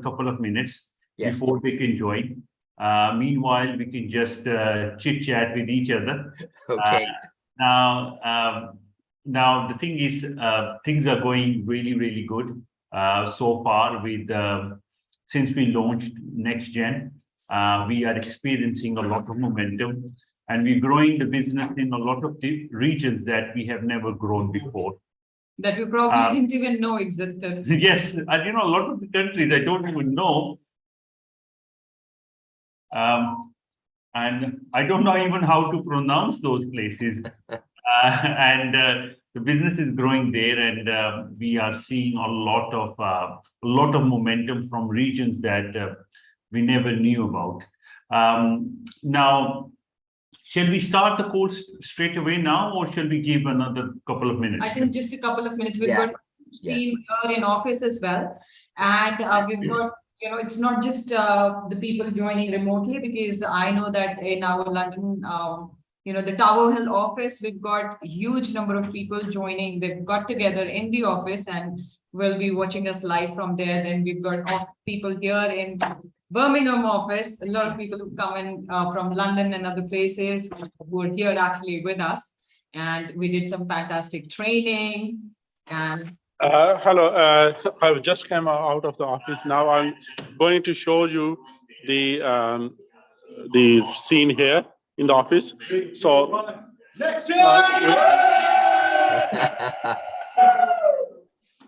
couple of minutes Yes. before they can join. Meanwhile, we can just chit chat with each other. Okay. Now the thing is, things are going really, really good so far. With since we launched NextGen, we are experiencing a lot of momentum, and we're growing the business in a lot of regions that we have never grown before. That we probably didn't even know existed. Yes, and a lot of the countries I don't even know. And I don't know even how to pronounce those places. The business is growing there, and we are seeing a lot of momentum from regions that we never knew about. Now, shall we start the call straight away now, or shall we give another couple of minutes? I think just a couple of minutes. We've Yeah. got team here in office as well, and we've got, it's not just the people joining remotely, because I know that in our London, the Tower Hill office, we've got a huge number of people joining. They've got together in the office and will be watching us live from there. Then we've got people here in Birmingham office, a lot of people who come in from London and other places who are here actually with us. And we did some fantastic training. And hello, I just came out of the office. Now I'm going to show you the scene here in the office. So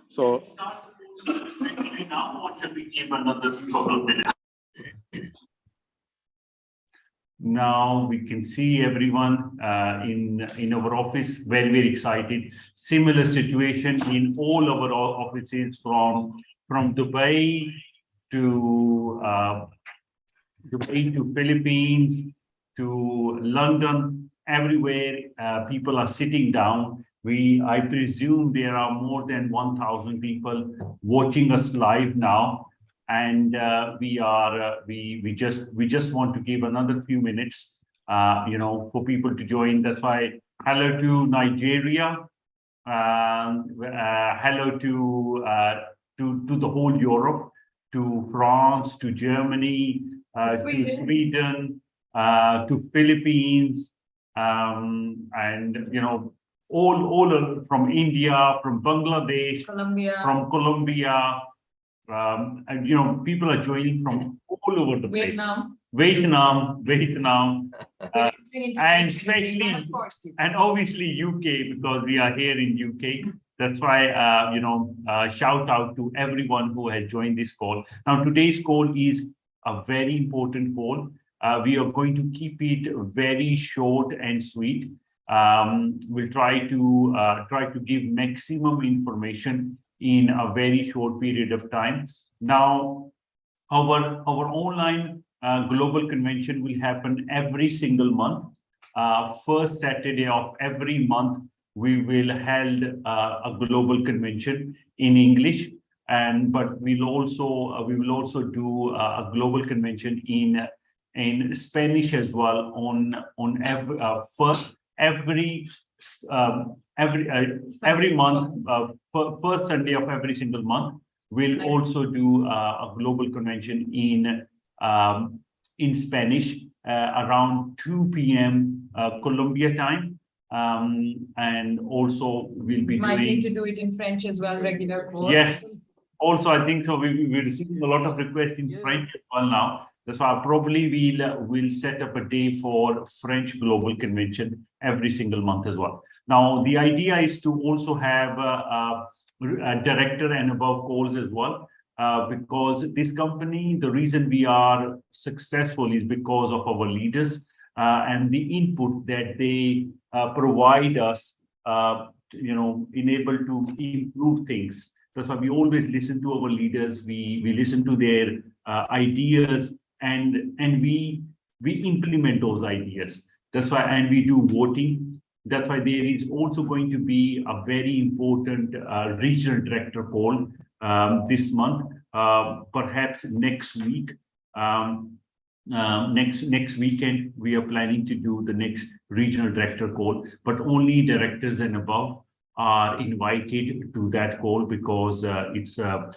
so now, or should we give another couple of minutes? Now we can see everyone in our office. Very, very excited. Similar situation in all our offices, from Dubai to Philippines to London. Everywhere people are sitting down. I presume there are more than 1,000 people watching us live now. And we just want to give another few minutes, for people to join. That's why hello to Nigeria, hello to the whole Europe, to France, to Germany, to Sweden, to Philippines, and all from India, from Bangladesh, from Colombia. And people are joining from all over the place. Vietnam, and especially, and obviously UK, because we are here in UK. That's why shout out to everyone who has joined this call. Now, today's call is a very important call. We are going to keep it very short and sweet. We'll try to give maximum information in a very short period of time. Now, our online global convention will happen every single month. First Saturday of every month, we will hold a global convention in English, but we will also do a global convention in Spanish as well on every month. First Sunday of every single month, we'll also do a global convention in Spanish around 2 p.m. Colombia time, and also we'll be might need to do it in French as well, regular course. Yes, also I think so. We're receiving a lot of requests in French as well now. That's why probably we'll set up a day for French global convention every single month as well. Now, the idea is to also have a director and above calls as well, because this company, the reason we are successful is because of our leaders and the input that they provide us, enable to improve things. That's why we always listen to our leaders. We listen to their ideas, and we implement those ideas. That's why, and we do voting. That's why there is also going to be a very important regional director call this month, perhaps next week. Next weekend, we are planning to do the next regional director call, but only directors and above. are invited to that call because it's where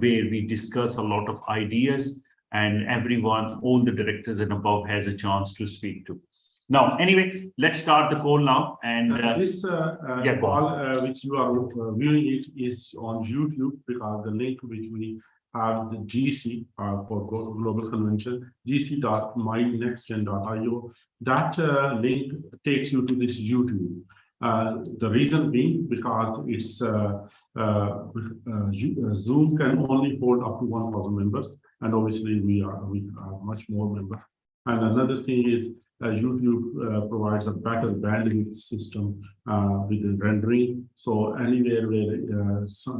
we discuss a lot of ideas, and everyone, all the directors and above, has a chance to speak to. Now, anyway, let's start the call now. And this call, which you are viewing it, is on YouTube, because the link which we have the GC for Global Convention, gc.mynextgen.io. That link takes you to this YouTube. The reason being because it's Zoom can only hold up to 1,000 members, and obviously we are much more members. And another thing is YouTube provides a better bandwidth system with the rendering. So anywhere where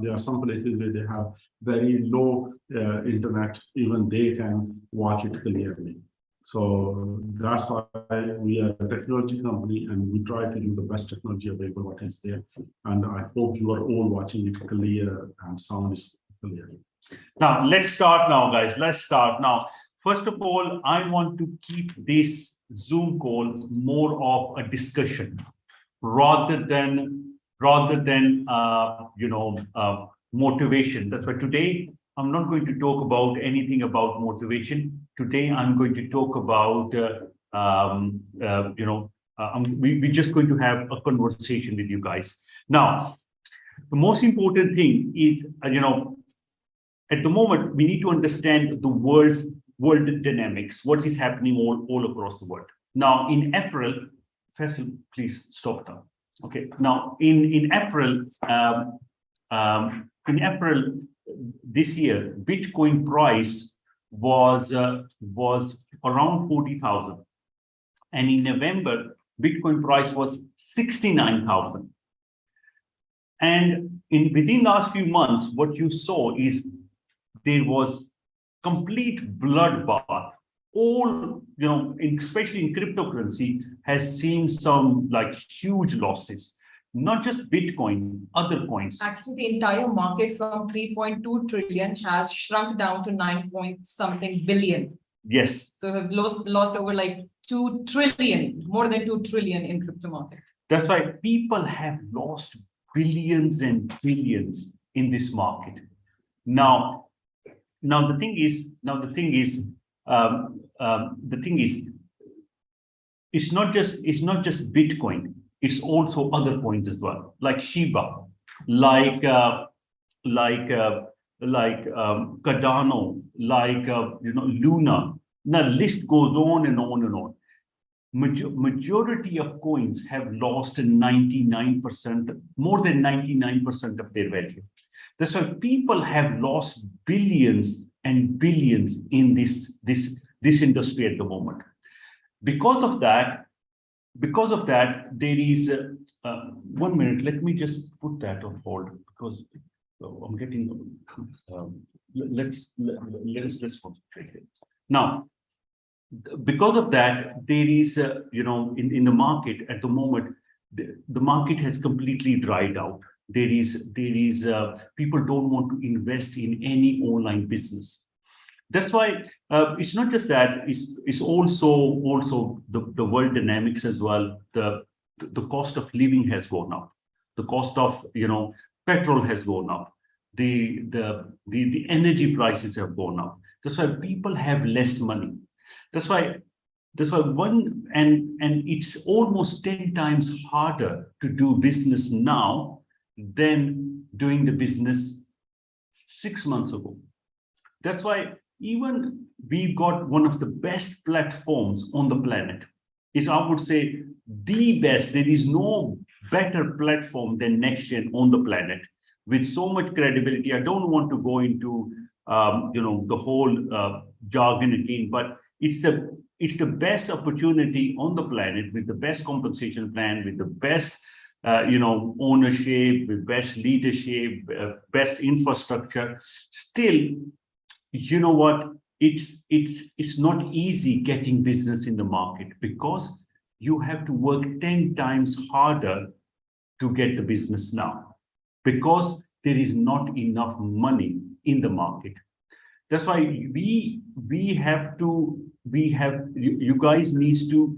there are some places where they have very low internet, even they can watch it clearly. So that's why we are a technology company, and we try to do the best technology available what is there. And I hope you are all watching it clear and sound is clear. now let's start now, guys. Let's start now. First of all, I want to keep this Zoom call more of a discussion rather than motivation. That's why today I'm not going to talk about anything about motivation. Today I'm going to talk about we're just going to have a conversation with you guys. Now, the most important thing is at the moment we need to understand the world dynamics, what is happening all across the world. Now, in April, Faisal, please stop now. Okay. Now, in April this year, Bitcoin price was around 40,000, and in November, Bitcoin price was 69,000. And within last few months, what you saw is there was complete bloodbath. All, especially in cryptocurrency, has seen some like huge losses. Not just Bitcoin, other coins. Actually, the entire market from 3.2 trillion has shrunk down to 9-point-something billion. Yes. So we've lost over like 2 trillion, more than 2 trillion in crypto market. That's why people have lost billions and billions in this market. Now the thing is, it's not just Bitcoin. It's also other coins as well, like Shiba, like Cardano, like Luna. Now the list goes on and on and on. Majority of coins have lost 99%, more than 99% of their value. That's why people have lost billions and billions in this industry at the moment. Because of that, there is 1 minute. Let me just put that on hold because I'm getting. Let's concentrate here. Now, because of that, there is in the market at the moment, the market has completely dried out. There is people don't want to invest in any online business. That's why it's not just that, it's also the world dynamics as well. The cost of living has gone up. The cost of petrol has gone up. The energy prices have gone up. That's why people have less money. That's why it's almost 10 times harder to do business now than doing the business 6 months ago. That's why even we got one of the best platforms on the planet. I would say the best. There is no better platform than NextGen on the planet with so much credibility. I don't want to go into the whole jargon again, but it's the best opportunity on the planet with the best compensation plan, with the best ownership, with best leadership, best infrastructure. Still, you know what? It's not easy getting business in the market because you have to work 10 times harder to get the business now because there is not enough money in the market. That's why you guys needs to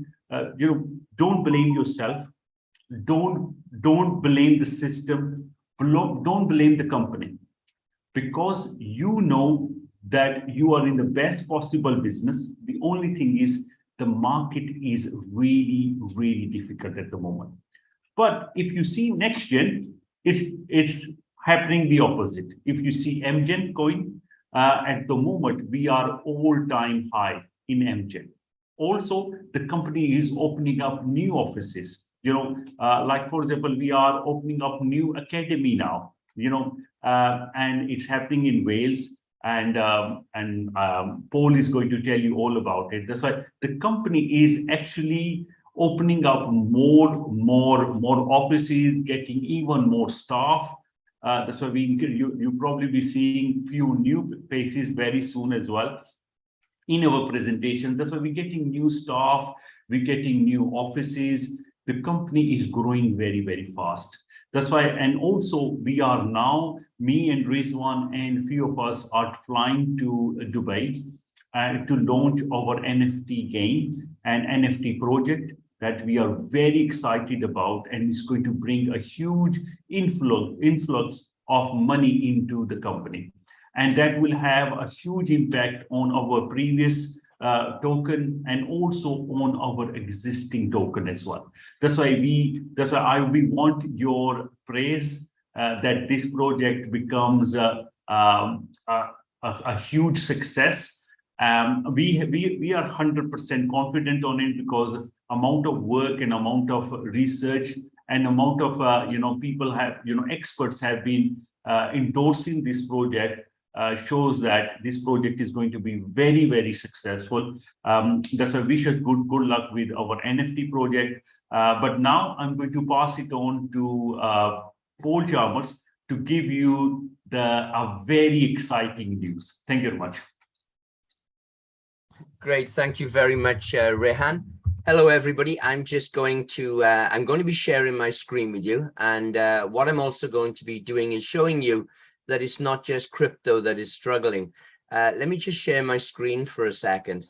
don't blame yourself. don't blame the system, don't blame the company, because you know that you are in the best possible business. The only thing is the market is really, really difficult at the moment. But if you see NextGen, it's happening the opposite. If you see MGen going, at the moment, we are all-time high in MGen. Also, the company is opening up new offices. Like for example, we are opening up new academy now. And it's happening in Wales. And Paul is going to tell you all about it. That's why the company is actually opening up more offices, getting even more staff. That's why you probably be seeing few new faces very soon as well in our presentation. That's why we're getting new staff, we're getting new offices. The company is growing very, very fast. That's why, and also we are now, me and Rizwan and few of us are flying to Dubai to launch our NFT game and NFT project that we are very excited about, and it's going to bring a huge influx of money into the company. And that will have a huge impact on our previous token and also on our existing token as well. That's why we want your prayers that this project becomes a huge success. We are 100% confident on it, because amount of work and amount of research and amount of people have, experts have been endorsing this project. Shows that this project is going to be very, very successful. That's why we wish us good luck with our NFT project. But now I'm going to pass it on to Paul Chalmers to give you a very exciting news. Thank you very much. Great, thank you very much, Rehan. Hello, everybody. I'm just going to be sharing my screen with you, and what I'm also going to be doing is showing you that it's not just crypto that is struggling. Let me just share my screen for a second.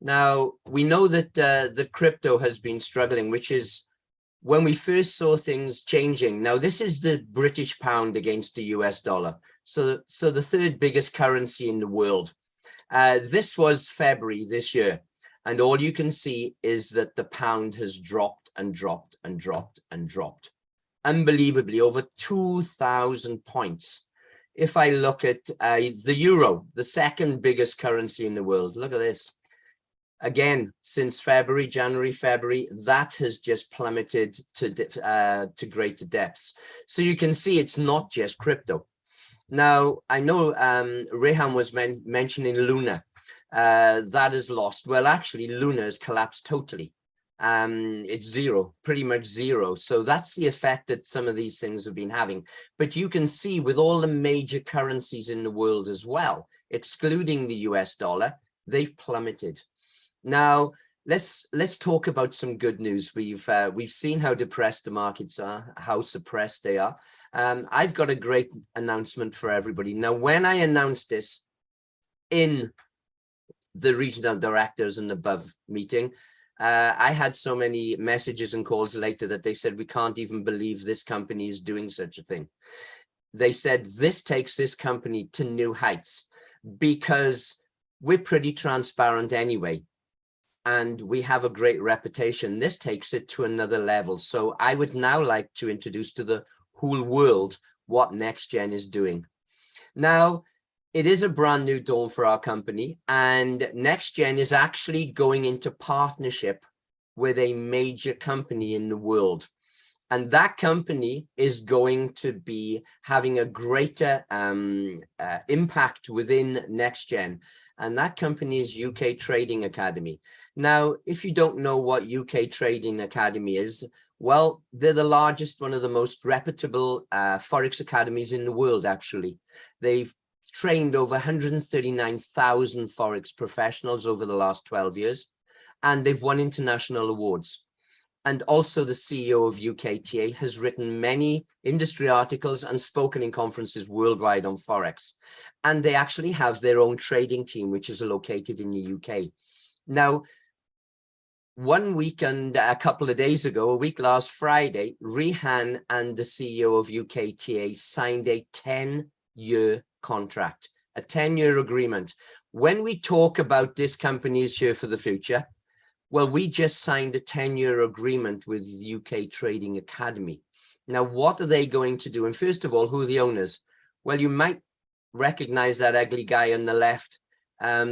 Now, we know that the crypto has been struggling, which is when we first saw things changing. Now, this is the British pound against the US dollar. So the third biggest currency in the world. This was February this year. And all you can see is that the pound has dropped and dropped and dropped and dropped. Unbelievably, over 2,000 points. If I look at the euro, the second biggest currency in the world, look at this. Again, since January, February, that has just plummeted to greater depths. So you can see it's not just crypto. Now, I know Rehan was mentioning Luna. That is lost. Well, actually, Luna has collapsed totally. It's zero, pretty much zero. So that's the effect that some of these things have been having. But you can see with all the major currencies in the world as well, excluding the US dollar, they've plummeted. Now, let's talk about some good news. We've seen how depressed the markets are, how suppressed they are. I've got a great announcement for everybody. Now, when I announced this in the regional directors and above meeting, I had so many messages and calls later that they said, we can't even believe this company is doing such a thing. They said, this takes this company to new heights because we're pretty transparent anyway. And we have a great reputation. This takes it to another level. So I would now like to introduce to the whole world what NextGen is doing. Now, it is a brand new dawn for our company, and NextGen is actually going into partnership with a major company in the world. And that company is going to be having a greater impact within NextGen. And that company is UK Trading Academy. Now, if you don't know what UK Trading Academy is, well, they're the largest, one of the most reputable Forex academies in the world, actually. They've trained over 139,000 Forex professionals over the last 12 years, and they've won international awards. And also the CEO of UKTA has written many industry articles and spoken in conferences worldwide on Forex. And they actually have their own trading team, which is located in the UK. Now, 1 week and a couple of days ago, a week last Friday, Rehan and the CEO of UKTA signed a 10-year contract, a 10-year agreement. When we talk about this company is here for the future, well, we just signed a 10-year agreement with UK Trading Academy. Now, what are they going to do? And first of all, who are the owners? Well, you might recognize that ugly guy on the left,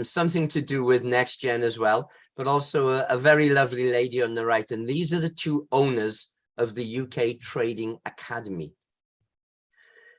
something to do with NextGen as well, but also a very lovely lady on the right. And these are the two owners of the UK Trading Academy.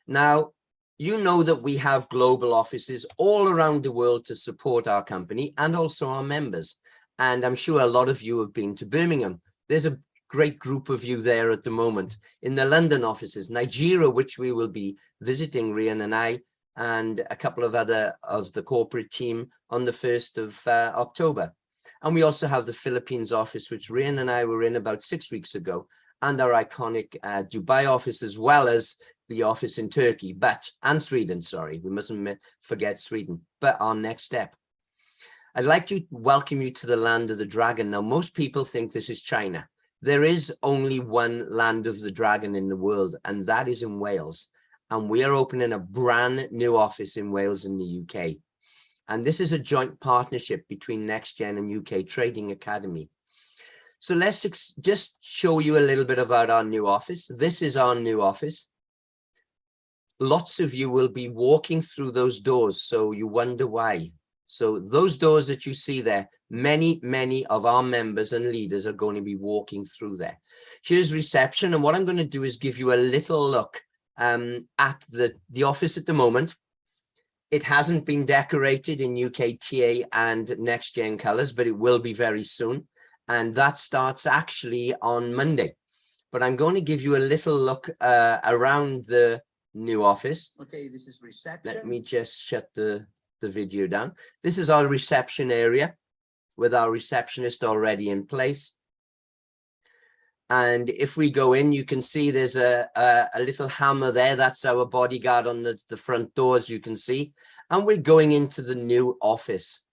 Now, you know that we have global offices all around the world to support our company and also our members. And I'm sure a lot of you have been to Birmingham. There's a great group of you there at the moment. In the London offices, Nigeria, which we will be visiting, Rian and I, and a couple of other of the corporate team on the 1st of October. And we also have the Philippines office, which Rian and I were in about 6 weeks ago, and our iconic Dubai office, as well as the office in Turkey, and Sweden, sorry, we mustn't forget Sweden, but our next step. I'd like to welcome you to the land of the dragon. Now, most people think this is China. There is only one land of the dragon in the world, and that is in Wales. And we are opening a brand new office in Wales in the UK. And this is a joint partnership between NextGen and UK Trading Academy. So let's just show you a little bit about our new office. This is our new office. Lots of you will be walking through those doors, so you wonder why. So those doors that you see there, many of our members and leaders are going to be walking through there. Here's reception. And what I'm going to do is give you a little look at the office at the moment. It hasn't been decorated in UKTA and NextGen colors, but it will be very soon. And that starts actually on Monday. But I'm going to give you a little look around the new office. Okay, this is reception. Let me just shut the video down. This is our reception area with our receptionist already in place. And if we go in, you can see there's a little hammer there. That's our bodyguard on the front door, as you can see. And we're going into the new office.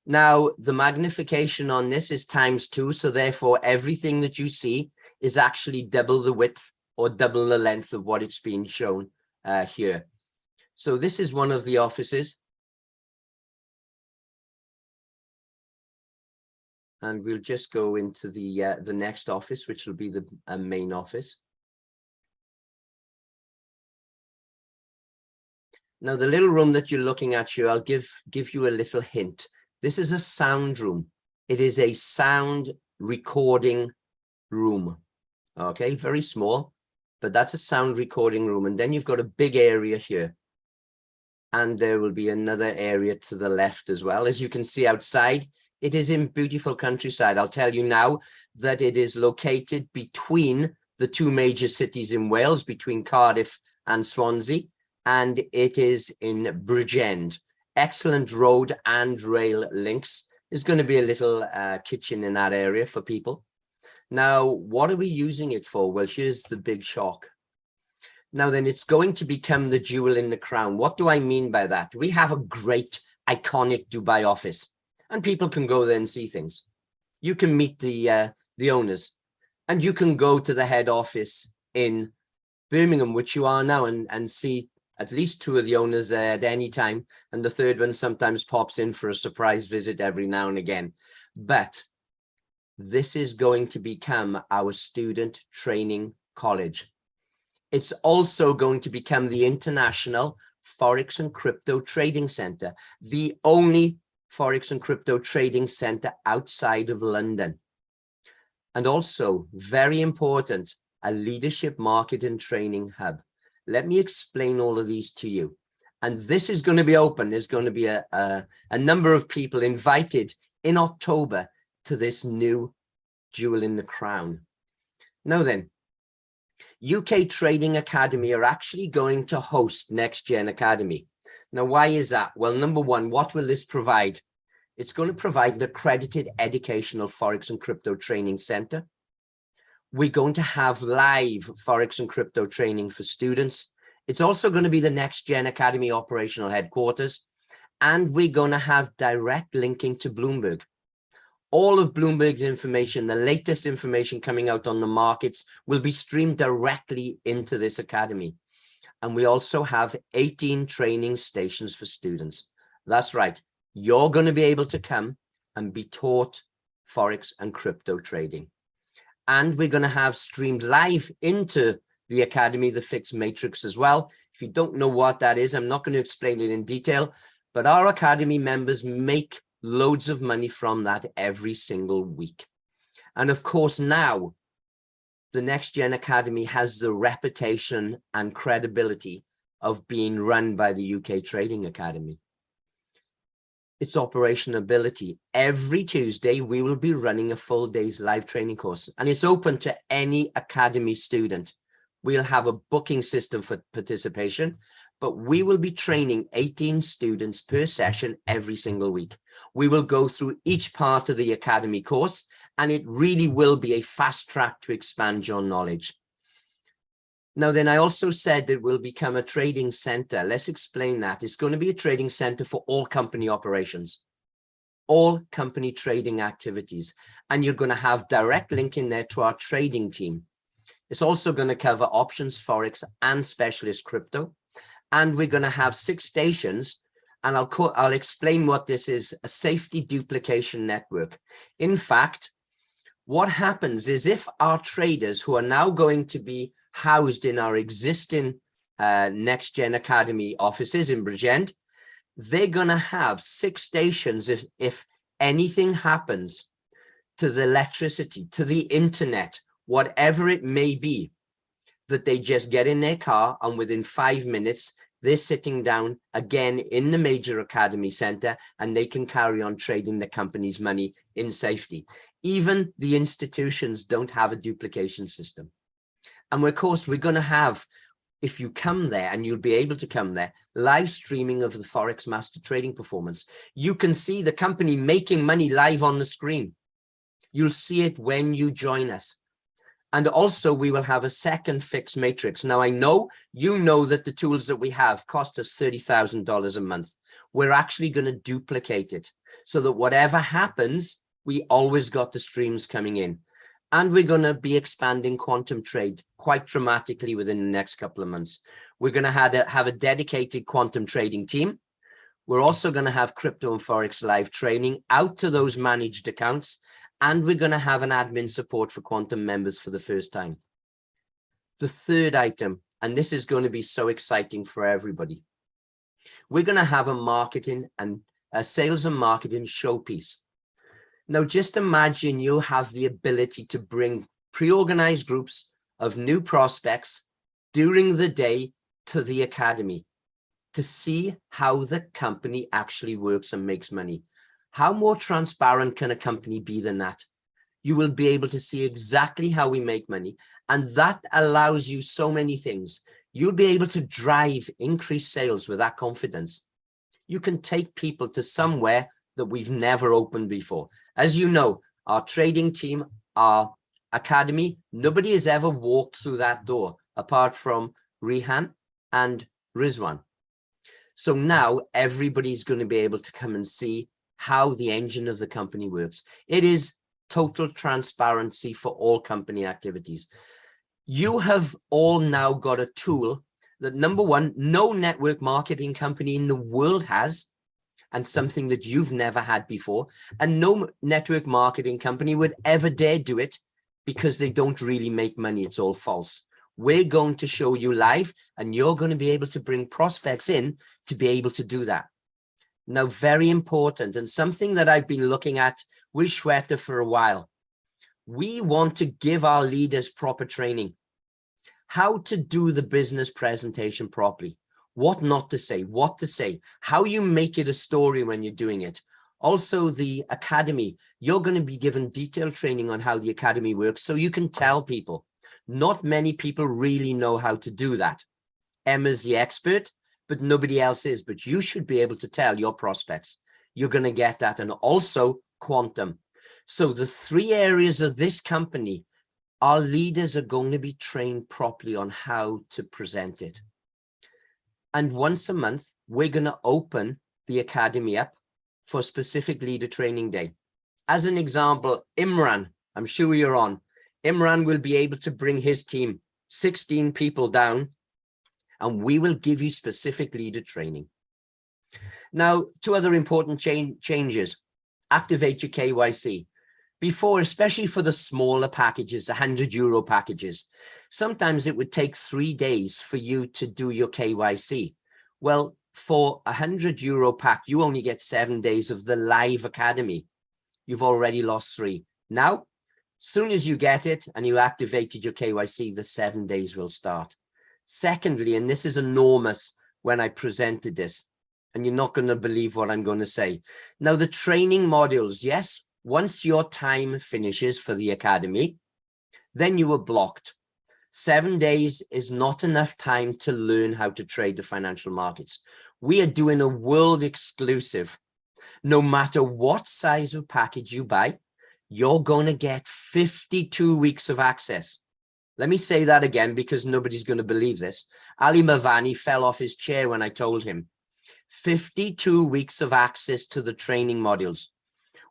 Now, the magnification on this is ×2. So therefore, everything that you see is actually double the width or double the length of what it's being shown here. So this is one of the offices. And we'll just go into the next office, which will be the main office. Now, the little room that you're looking at here, I'll give you a little hint. This is a sound room. It is a sound recording room. Okay, very small, but that's a sound recording room. And then you've got a big area here. And there will be another area to the left as well. As you can see outside, it is in beautiful countryside. I'll tell you now that it is located between the two major cities in Wales, between Cardiff and Swansea, and it is in Bridgend. Excellent road and rail links. There's going to be a little kitchen in that area for people. Now, what are we using it for? Well, here's the big shock. Now then, it's going to become the jewel in the crown. What do I mean by that? We have a great, iconic Dubai office. And people can go there and see things. You can meet the owners, and you can go to the head office in Birmingham, which you are now, and see at least 2 of the owners there at any time. And the third one sometimes pops in for a surprise visit every now and again. But this is going to become our student training college. It's also going to become the International Forex and Crypto Trading Center, the only Forex and Crypto Trading Center outside of London. And also, very important, a leadership market and training hub. Let me explain all of these to you. And this is going to be open. There's going to be a number of people invited in October to this new jewel in the crown. Now then, UK Trading Academy are actually going to host NextGen Academy. Now, why is that? Well, number one, what will this provide? It's going to provide an accredited educational Forex and Crypto Training Center. We're going to have live Forex and Crypto training for students. It's also going to be the NextGen Academy operational headquarters. And we're going to have direct linking to Bloomberg. All of Bloomberg's information, the latest information coming out on the markets, will be streamed directly into this academy. And we also have 18 training stations for students. That's right. You're going to be able to come and be taught Forex and crypto trading. And we're going to have streamed live into the academy, the fixed matrix as well. If you don't know what that is, I'm not going to explain it in detail, but our academy members make loads of money from that every single week. And of course, now the NextGen Academy has the reputation and credibility of being run by the UK Trading Academy. Its operationability. Every Tuesday, we will be running a full day's live training course, and it's open to any academy student. We'll have a booking system for participation, but we will be training 18 students per session every single week. We will go through each part of the academy course, and it really will be a fast track to expand your knowledge. Now, then I also said that we'll become a trading center. Let's explain that. It's going to be a trading center for all company operations, all company trading activities, and you're going to have direct link in there to our trading team. It's also going to cover options, Forex, and specialist crypto. And we're going to have 6 stations, and I'll explain what this is, a safety duplication network. In fact, what happens is if our traders who are now going to be housed in our existing NextGen Academy offices in Bridgend, they're going to have 6 stations if anything happens to the electricity, to the internet, whatever it may be, that they just get in their car and within 5 minutes, they're sitting down again in the major academy center and they can carry on trading the company's money in safety. Even the institutions don't have a duplication system. And of course, we're going to have, if you come there, and you'll be able to come there, live streaming of the Forex Master Trading performance. You can see the company making money live on the screen. You'll see it when you join us. And also we will have a second fixed matrix. Now I know, you know that the tools that we have cost us $30,000 a month. We're actually going to duplicate it so that whatever happens, we always got the streams coming in. And we're going to be expanding quantum trade quite dramatically within the next couple of months. We're going to have a dedicated quantum trading team. We're also going to have crypto and Forex live training out to those managed accounts. And we're going to have an admin support for quantum members for the first time. The third item, and this is going to be so exciting for everybody, we're going to have a marketing and a sales and marketing showpiece. Now, just imagine you have the ability to bring pre-organized groups of new prospects during the day to the academy to see how the company actually works and makes money. How more transparent can a company be than that? You will be able to see exactly how we make money. And that allows you so many things. You'll be able to drive increased sales with that confidence. You can take people to somewhere that we've never opened before. As you know, our trading team, our academy, nobody has ever walked through that door apart from Rehan and Rizwan. So now everybody's going to be able to come and see how the engine of the company works. It is total transparency for all company activities. You have all now got a tool that, number one, no network marketing company in the world has, and something that you've never had before. And no network marketing company would ever dare do it because they don't really make money. It's all false. We're going to show you live, and you're going to be able to bring prospects in to be able to do that. Now, very important, and something that I've been looking at with Shweta for a while. We want to give our leaders proper training. How to do the business presentation properly. What not to say, what to say, how you make it a story when you're doing it. Also, the academy, you're going to be given detailed training on how the academy works so you can tell people. Not many people really know how to do that. Emma's the expert, but nobody else is. But you should be able to tell your prospects. You're going to get that. And also quantum. So the 3 areas of this company, our leaders are going to be trained properly on how to present it. And once a month, we're going to open the academy up for specific leader training day. As an example, Imran, I'm sure you're on. Imran will be able to bring his team, 16 people down, and we will give you specific leader training. Now, two other important changes. Activate your KYC. Before, especially for the smaller packages, the €100 packages, sometimes it would take 3 days for you to do your KYC. Well, for a €100 pack, you only get 7 days of the live academy. You've already lost 3. Now, soon as you get it and you activated your KYC, the 7 days will start. Secondly, and this is enormous when I presented this, and you're not going to believe what I'm going to say. Now, the training modules, yes, once your time finishes for the academy, then you are blocked. 7 days is not enough time to learn how to trade the financial markets. We are doing a world exclusive. No matter what size of package you buy, you're going to get 52 weeks of access. Let me say that again, because nobody's going to believe this. Ali Mavani fell off his chair when I told him. 52 weeks of access to the training modules.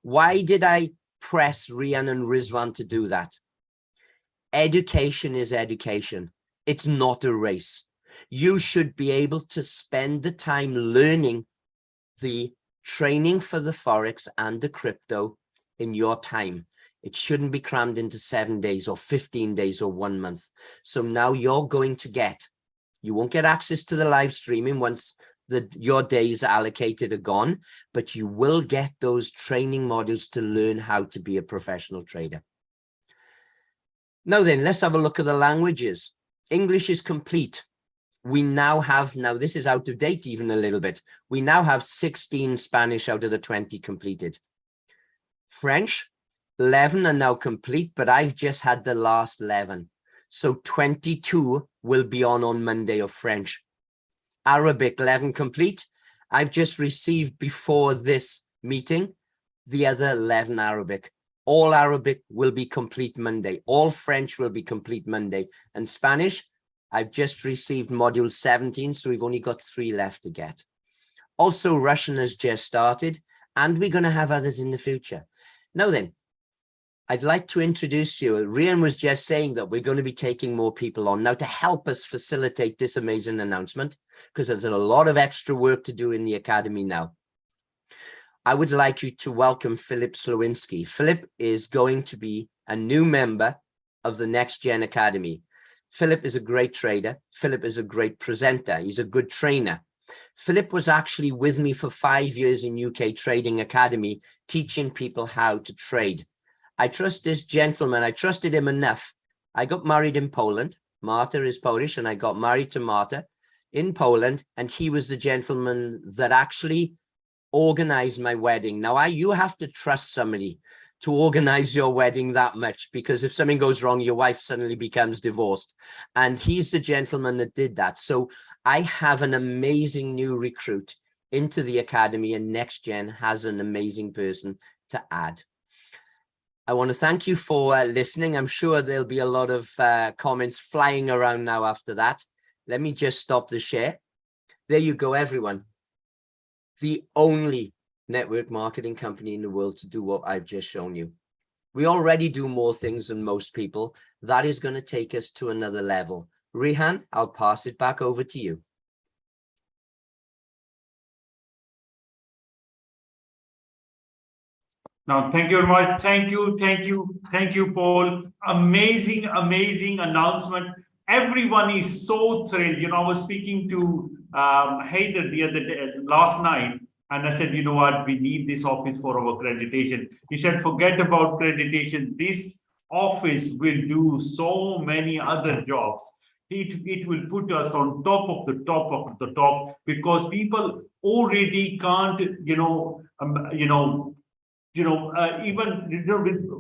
Why did I press Rian and Rizwan to do that? Education is education. It's not a race. You should be able to spend the time learning the training for the Forex and the crypto in your time. It shouldn't be crammed into 7 days or 15 days or 1 month. So now you're going to get, you won't get access to the live streaming once your days allocated are gone, but you will get those training modules to learn how to be a professional trader. Now then, let's have a look at the languages. English is complete. We now have, now this is out of date even a little bit. We now have 16 Spanish out of the 20 completed. French, 11 are now complete, but I've just had the last 11. So 22 will be on Monday of French. Arabic, 11 complete. I've just received before this meeting, the other 11 Arabic. All Arabic will be complete Monday. All French will be complete Monday. And Spanish, I've just received module 17, so we've only got 3 left to get. Also, Russian has just started, and we're going to have others in the future. Now then, I'd like to introduce you. Rian was just saying that we're going to be taking more people on now to help us facilitate this amazing announcement, because there's a lot of extra work to do in the academy now. I would like you to welcome Philip Slowinski. Philip is going to be a new member of the NextGen Academy. Philip is a great trader. Philip is a great presenter. He's a good trainer. Philip was actually with me for 5 years in UK Trading Academy, teaching people how to trade. I trust this gentleman. I trusted him enough. I got married in Poland. Marta is Polish, and I got married to Marta in Poland, and he was the gentleman that actually organized my wedding. Now, you have to trust somebody to organize your wedding that much, because if something goes wrong, your wife suddenly becomes divorced. And he's the gentleman that did that. So I have an amazing new recruit into the academy, and NextGen has an amazing person to add. I want to thank you for listening. I'm sure there'll be a lot of comments flying around now after that. Let me just stop the share. There you go, everyone. The only network marketing company in the world to do what I've just shown you. We already do more things than most people. That is going to take us to another level. Rihan, I'll pass it back over to you. Now, thank you very much. Thank you, Paul. Amazing announcement. Everyone is so thrilled. You know, I was speaking to Haider the other day, last night, and I said, you know what, we need this office for our accreditation. He said, forget about accreditation. This office will do so many other jobs. It will put us on top of the top, because people already can't, even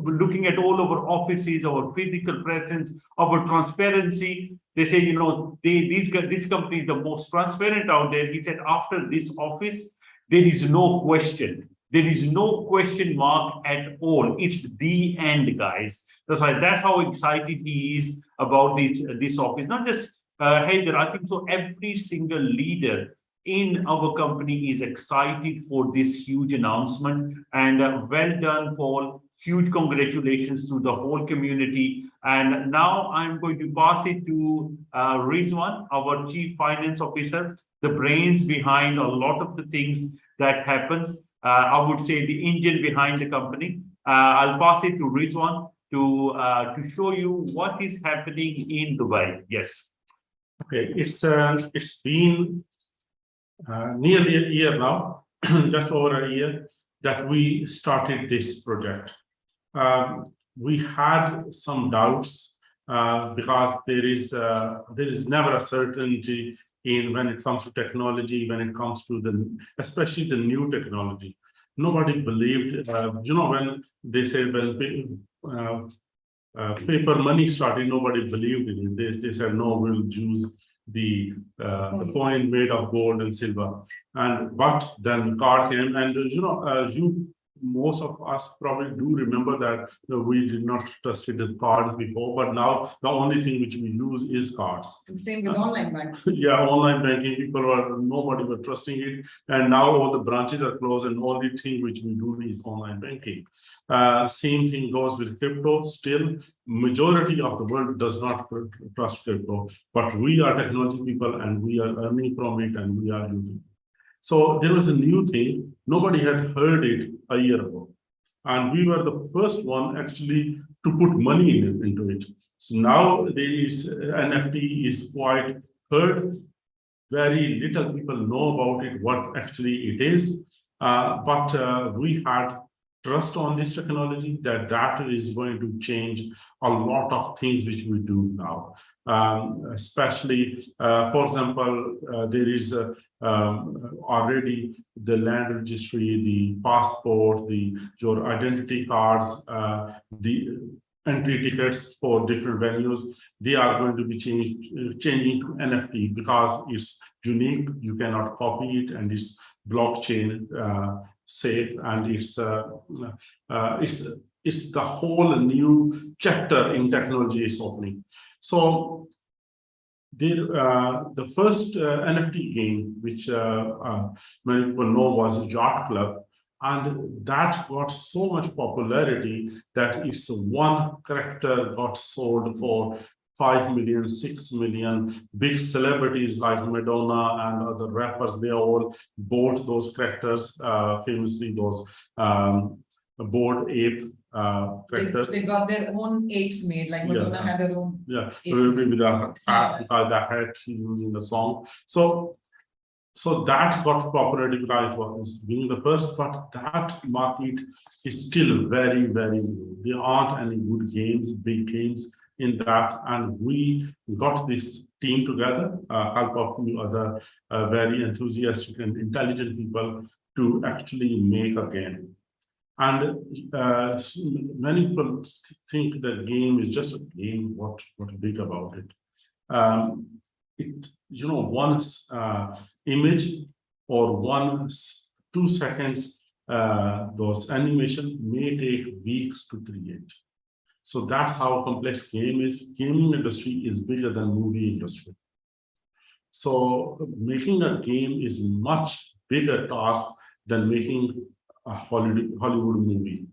looking at all our offices, our physical presence, our transparency, they say, this company is the most transparent out there. He said, after this office, there is no question. There is no question mark at all. It's the end, guys. That's how excited he is about this office. Not just Haider, I think so every single leader in our company is excited for this huge announcement. And well done, Paul. Huge congratulations to the whole community. And now I'm going to pass it to Rizwan, our Chief Finance Officer, the brains behind a lot of the things that happens. I would say the engine behind the company. I'll pass it to Rizwan to show you what is happening in Dubai. Yes. Okay, it's been nearly a year now, just over a year, that we started this project. We had some doubts because there is never a certainty in when it comes to technology, when it comes to especially the new technology. Nobody believed, when they said paper money started, nobody believed in it. They said, no, we'll use the coin made of gold and silver. But then card came, and most of us probably do remember that we did not trust it with cards before, but now the only thing which we use is cards. Same with online banking. Yeah, online banking, nobody was trusting it, and now all the branches are closed, and only thing which we do is online banking. Same thing goes with crypto. Still, majority of the world does not trust crypto, but we are technology people, and we are earning from it, and we are using it. So there was a new thing. Nobody had heard it a year ago. And we were the first one actually to put money into it. So now there is NFT is quite heard. Very little people know about it, what actually it is. But we had trust on this technology that is going to change a lot of things which we do now. Especially, for example, there is already the land registry, the passport, your identity cards, the entry tickets for different venues. They are going to be changing to NFT because it's unique. You cannot copy it, and it's blockchain safe, and it's the whole new chapter in technology is opening. So the first NFT game, which many people know, was Yacht Club, and that got so much popularity that it's one character got sold for 5 million, 6 million. Big celebrities like Madonna and other rappers, they all bought those characters, famously those Bored Ape characters. They got their own apes made, like Madonna had her own. Yeah, with the hat, because the hat she used in the song. So that got popularity because it was being the first, but that market is still very, very new. There aren't any good games, big games in that, and we got this team together, help of few other very enthusiastic and intelligent people to actually make a game. And many people think that game is just a game. What big about it? One image or 2 seconds, those animation may take weeks to create. So that's how complex game is. Gaming industry is bigger than movie industry. So making a game is much bigger task than making a Hollywood movie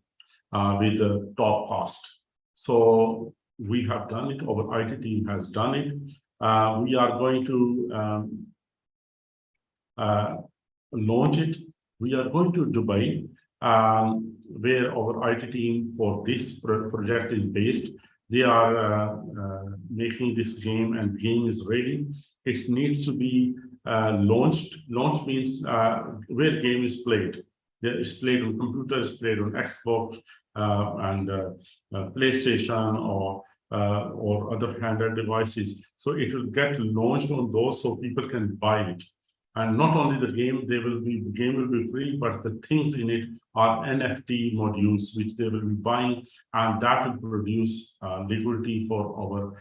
with a top cost. So we have done it. Our IT team has done it. We are going to launch it. We are going to Dubai, where our IT team for this project is based. They are making this game, and game is ready. It needs to be launched. Launch means where game is played. It's played on computers, played on Xbox and PlayStation or other handheld devices. So it will get launched on those so people can buy it. And not only the game, the game will be free, but the things in it are NFT modules, which they will be buying, and that will produce liquidity for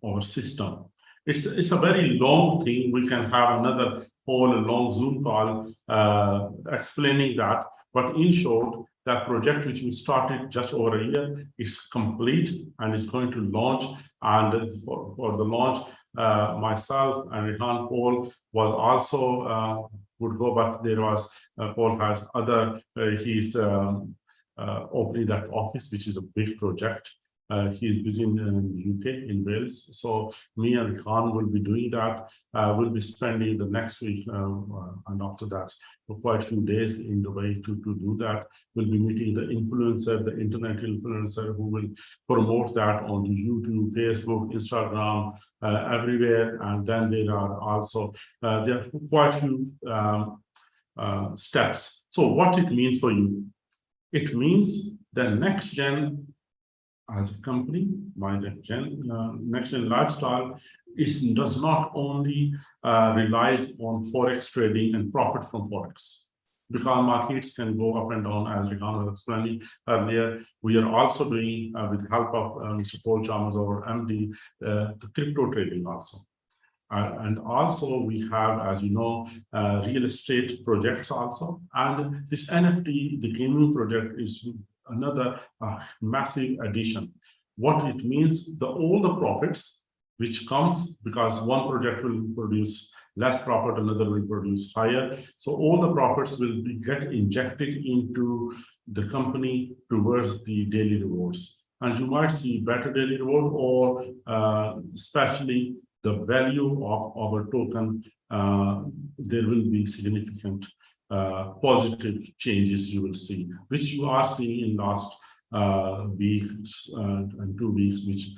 our system. It's a very long thing. We can have another whole long Zoom call explaining that. But in short, that project which we started just over a year is complete and is going to launch. And for the launch, myself and Rehan. Paul was also would go, but there was Paul had other. He's opening that office, which is a big project. He's busy in UK, in Wales. So me and Khan will be doing that. We'll be spending the next week and after that for quite a few days in Dubai to do that. We'll be meeting the influencer, the internet influencer who will promote that on YouTube, Facebook, Instagram, everywhere. And then there are also there are quite a few steps. So what it means for you? It means that NextGen as a company, my NextGen Lifestyle, does not only relies on Forex trading and profit from Forex. Because markets can go up and down, as Rehan was explaining earlier. We are also doing, with the help of Mr. Paul Chalmers, our MD, the crypto trading also. And also we have, as you know, real estate projects also. And this NFT, the gaming project, is another massive addition. What it means, all the profits which comes, because one project will produce less profit, another will produce higher. So all the profits will get injected into the company towards the daily rewards. And you might see better daily reward, or especially the value of our token, there will be significant positive changes you will see, which you are seeing in last week and 2 weeks, which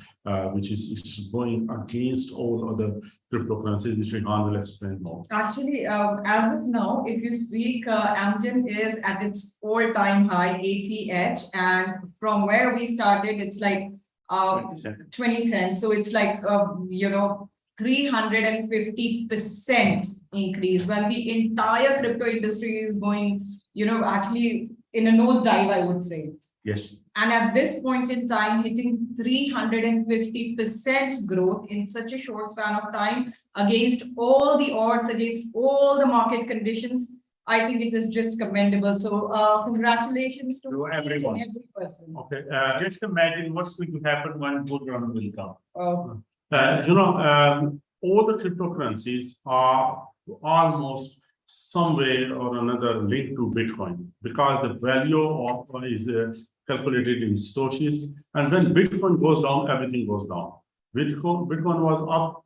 is going against all other cryptocurrencies, which Rehan will explain more. Actually, as of now, if you speak, Amgen is at its all-time high, 80H, and from where we started, it's like 20 cents. So it's like, 350% increase, when the entire crypto industry is going, actually in a nosedive, I would say. Yes. And at this point in time, hitting 350% growth in such a short span of time, against all the odds, against all the market conditions, I think it is just commendable. So congratulations to everyone. every person. Okay, just imagine what's going to happen when bull run will come. All the cryptocurrencies are almost some way or another linked to Bitcoin, because the value of is calculated in Satoshis, and when Bitcoin goes down, everything goes down. Bitcoin was up,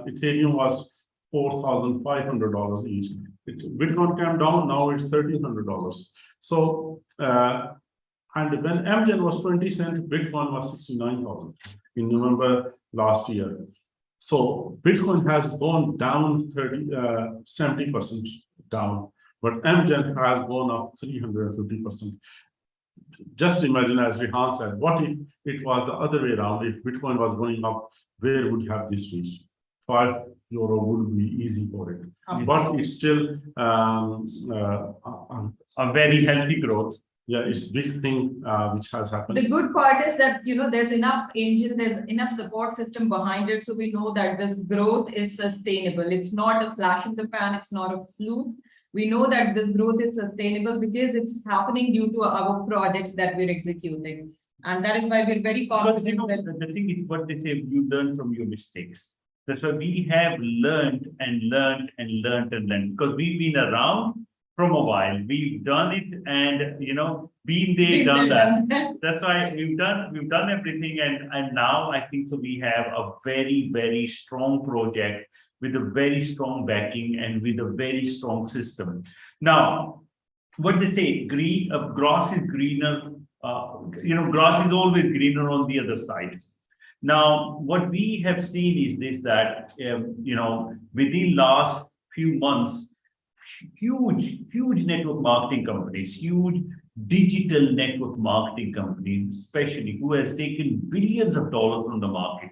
Ethereum was $4,500 each. Bitcoin came down, now it's $1,300. So, and when Amgen was 20 cents, Bitcoin was 69,000 in November last year. So Bitcoin has gone down 70% down, but Amgen has gone up 350%. Just imagine, as Rehan said, what if it was the other way around? If Bitcoin was going up, where would have this reached? €5 would be easy for it. But it's still A very healthy growth. Yeah, it's a big thing which has happened. The good part is that, there's enough engine, there's enough support system behind it. So we know that this growth is sustainable. It's not a flash in the pan. It's not a fluke. We know that this growth is sustainable because it's happening due to our projects that we're executing. And that is why we're very confident. The thing is what they say, you learn from your mistakes. That's why we have learned and learned and learned and learned, because we've been around from a while. We've done it, and been there, done that. That's why we've done everything, and now I think so we have a very, very strong project with a very strong backing and with a very strong system. Now, what they say, grass is greener, grass is always greener on the other side. Now, what we have seen is this, that, within last few months, huge network marketing companies, huge digital network marketing companies, especially, who has taken billions of dollars from the market.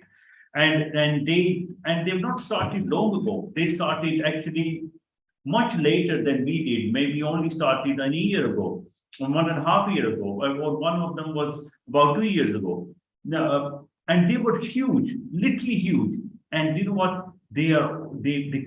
And they've not started long ago. They started actually much later than we did, maybe only started a year ago, or 1.5 years ago, or one of them was about 2 years ago. Now, and they were huge, literally huge. And you know what? They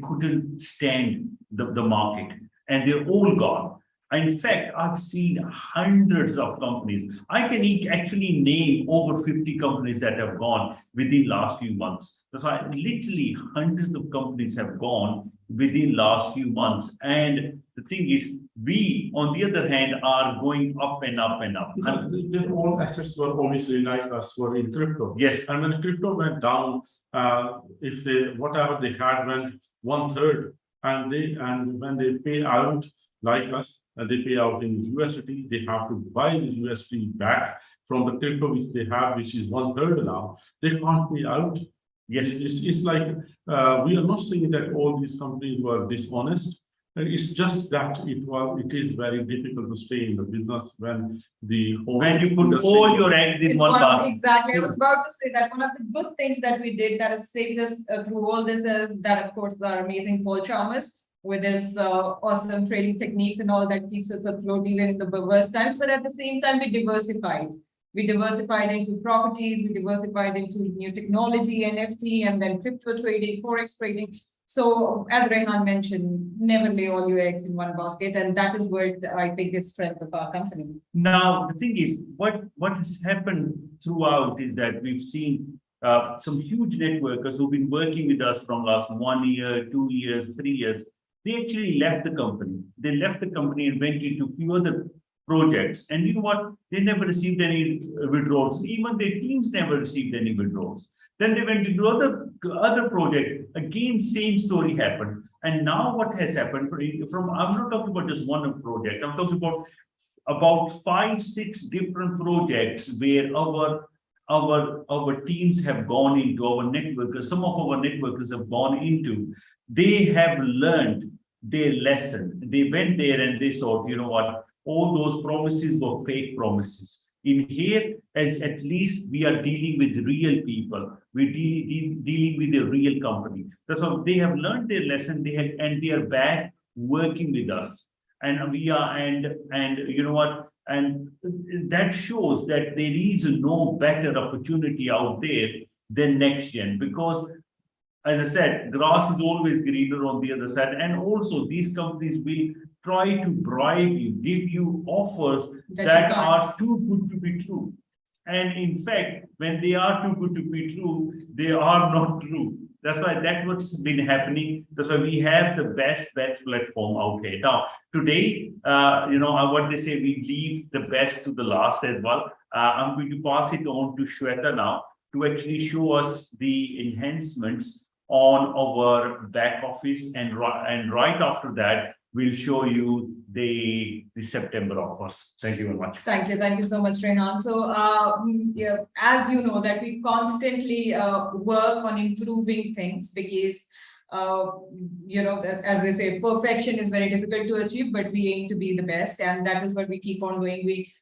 couldn't stand the market, and they're all gone. In fact, I've seen hundreds of companies. I can actually name over 50 companies that have gone within last few months. That's why literally hundreds of companies have gone within last few months. And the thing is, we, on the other hand, are going up and up and up. And Then all assets were obviously like us were in crypto. yes, And when crypto went down, if they whatever they had went 1/3, and when they pay out like us, and they pay out in USD, they have to buy the USD back from the crypto which they have, which is 1/3 now. They can't pay out. Yes, it's like we are not saying that all these companies were dishonest. It's just that it is very difficult to stay in the business when the whole when you put all your eggs in one basket. Exactly. I was about to say that one of the good things that we did that has saved us through all this is that, of course, our amazing Paul Chalmers with his awesome trading techniques and all that keeps us afloat even in the worst times. But at the same time, we diversified. We diversified into properties, we diversified into new technology, NFT, and then crypto trading, Forex trading. So as Rehan mentioned, never lay all your eggs in one basket. And that is what I think is strength of our company. Now, the thing is, what has happened throughout is that we've seen some huge networkers who've been working with us from last 1 year, 2 years, 3 years. They actually left the company. They left the company and went into few other projects. And you know what? They never received any withdrawals. Even their teams never received any withdrawals. Then they went into other project. Again, same story happened. And now what has happened from I'm not talking about just one project. I'm talking about 5, 6 different projects where our teams have gone into, our networkers, some of our networkers have gone into. They have learned their lesson. They went there and they thought, you know what, all those promises were fake promises. In here, as at least we are dealing with real people. We're dealing with a real company. That's why they have learned their lesson. They are back working with us. And we are, and you know what, and that shows that there is no better opportunity out there than NextGen, because as I said, grass is always greener on the other side. And also these companies will try to bribe you, give you offers that are too good to be true. And in fact, when they are too good to be true, they are not true. That's what's been happening. That's why we have the best platform out here. Now, today, you know, what they say, we leave the best to the last as well. I'm going to pass it on to Shweta now to actually show us the enhancements on our back office, and right after that, we'll show you the September offers. Thank you very much. Thank you so much, Rehan. So, yeah, as you know, that we constantly work on improving things because, you know, as they say, perfection is very difficult to achieve, but we aim to be the best, and that is what we keep on doing. We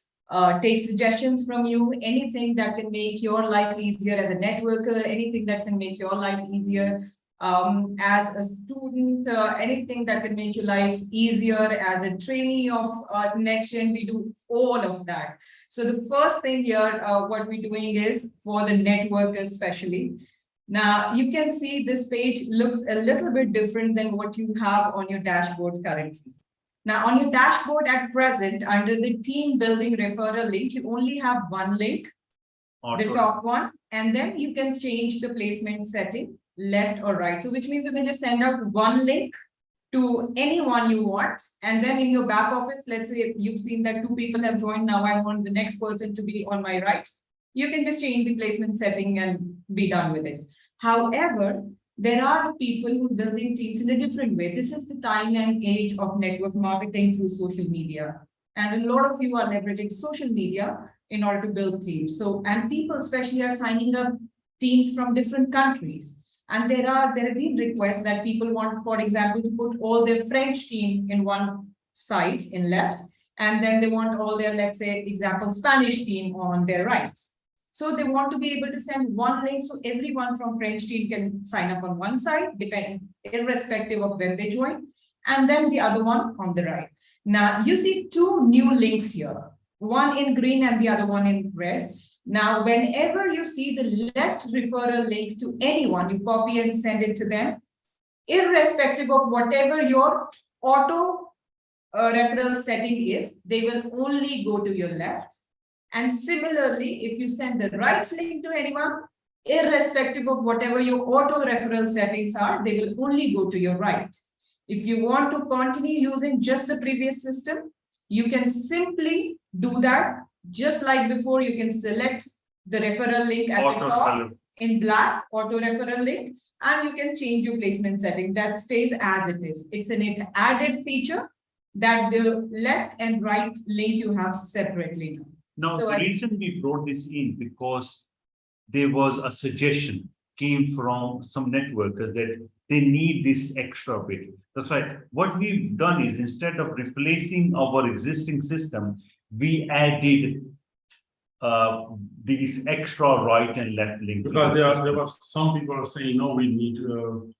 take suggestions from you, anything that can make your life easier as a networker, anything that can make your life easier as a student, anything that can make your life easier as a trainee of NextGen, we do all of that. So the first thing here, what we're doing is for the networkers especially. Now you can see this page looks a little bit different than what you have on your dashboard currently. Now on your dashboard at present, under the team building referral link, you only have one link, the top one, and then you can change the placement setting left or right. So which means you can just send out one link to anyone you want. And then in your back office, let's say you've seen that 2 people have joined. Now I want the next person to be on my right. You can just change the placement setting and be done with it. However, there are people who are building teams in a different way. This is the time and age of network marketing through social media. And a lot of you are leveraging social media in order to build teams. So, and people especially are signing up teams from different countries. And there have been requests that people want, for example, to put all their French team in one side in left, and then they want all their, let's say, example, Spanish team on their right. So they want to be able to send one link so everyone from French team can sign up on one side, irrespective of when they join, and then the other one on the right. Now you see 2 new links here, one in green and the other one in red. Now, whenever you see the left referral link to anyone, you copy and send it to them, irrespective of whatever your auto referral setting is, they will only go to your left. And similarly, if you send the right link to anyone, irrespective of whatever your auto referral settings are, they will only go to your right. If you want to continue using just the previous system, you can simply do that. Just like before, you can select the referral link at the top in black, auto referral link, and you can change your placement setting. That stays as it is. It's an added feature that the left and right link you have separately. Now, So the reason we brought this in because there was a suggestion came from some networkers that they need this extra bit. That's why what we've done is instead of replacing our existing system, we added these extra right and left link. Because there were some people are saying, no, we need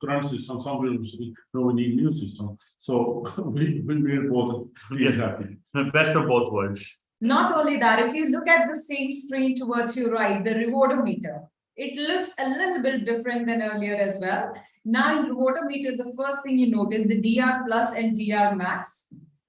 current system. Some people are saying, no, we need new system. So we made both. Yes. Happy. The best of both worlds. Not only that, if you look at the same screen towards your right, the rewardometer, it looks a little bit different than earlier as well. Now in rewardometer, the first thing you notice, the DR plus and DR max,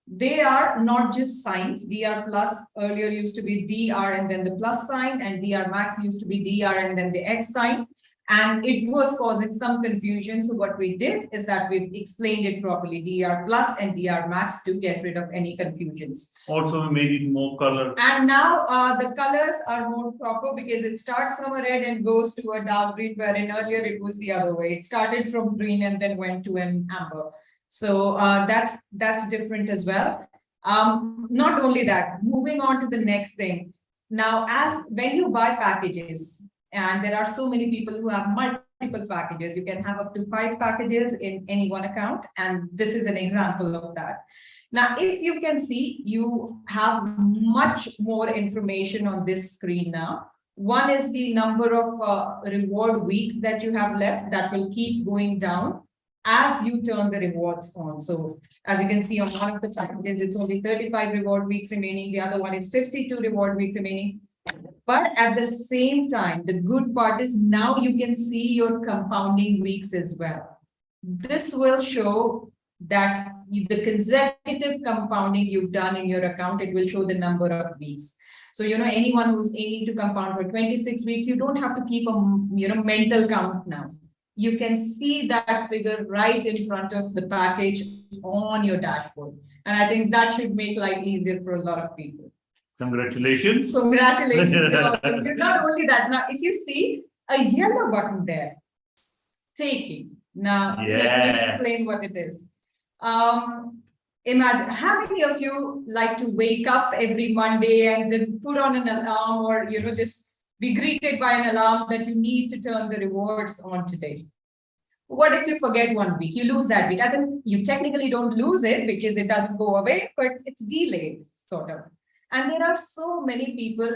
they are not just signs. DR plus earlier used to be DR and then the plus sign, and DR max used to be DR and then the X sign. And it was causing some confusion. So what we did is that we've explained it properly, DR plus and DR max, to get rid of any confusions. Also, we made it more color. And now the colors are more proper because it starts from a red and goes to a dark green, wherein earlier it was the other way. It started from green and then went to an amber. So that's different as well. Not only that, moving on to the next thing. Now, when you buy packages, and there are so many people who have multiple packages, you can have up to 5 packages in any one account. And this is an example of that. Now, if you can see, you have much more information on this screen now. One is the number of reward weeks that you have left that will keep going down as you turn the rewards on. So as you can see on one of the packages, it's only 35 reward weeks remaining. The other one is 52 reward week remaining. But at the same time, the good part is now you can see your compounding weeks as well. This will show that the consecutive compounding you've done in your account, it will show the number of weeks. So, anyone who's aiming to compound for 26 weeks, you don't have to keep a, mental count now. You can see that figure right in front of the package on your dashboard. And I think that should make life easier for a lot of people. Congratulations. Congratulations. Not only that, now if you see a yellow button there, staking. Now, let me explain what it is. Imagine, how many of you like to wake up every Monday and then put on an alarm or, just be greeted by an alarm that you need to turn the rewards on today? What if you forget 1 week? You lose that week. I think you technically don't lose it because it doesn't go away, but it's delayed, sort of. And there are so many people,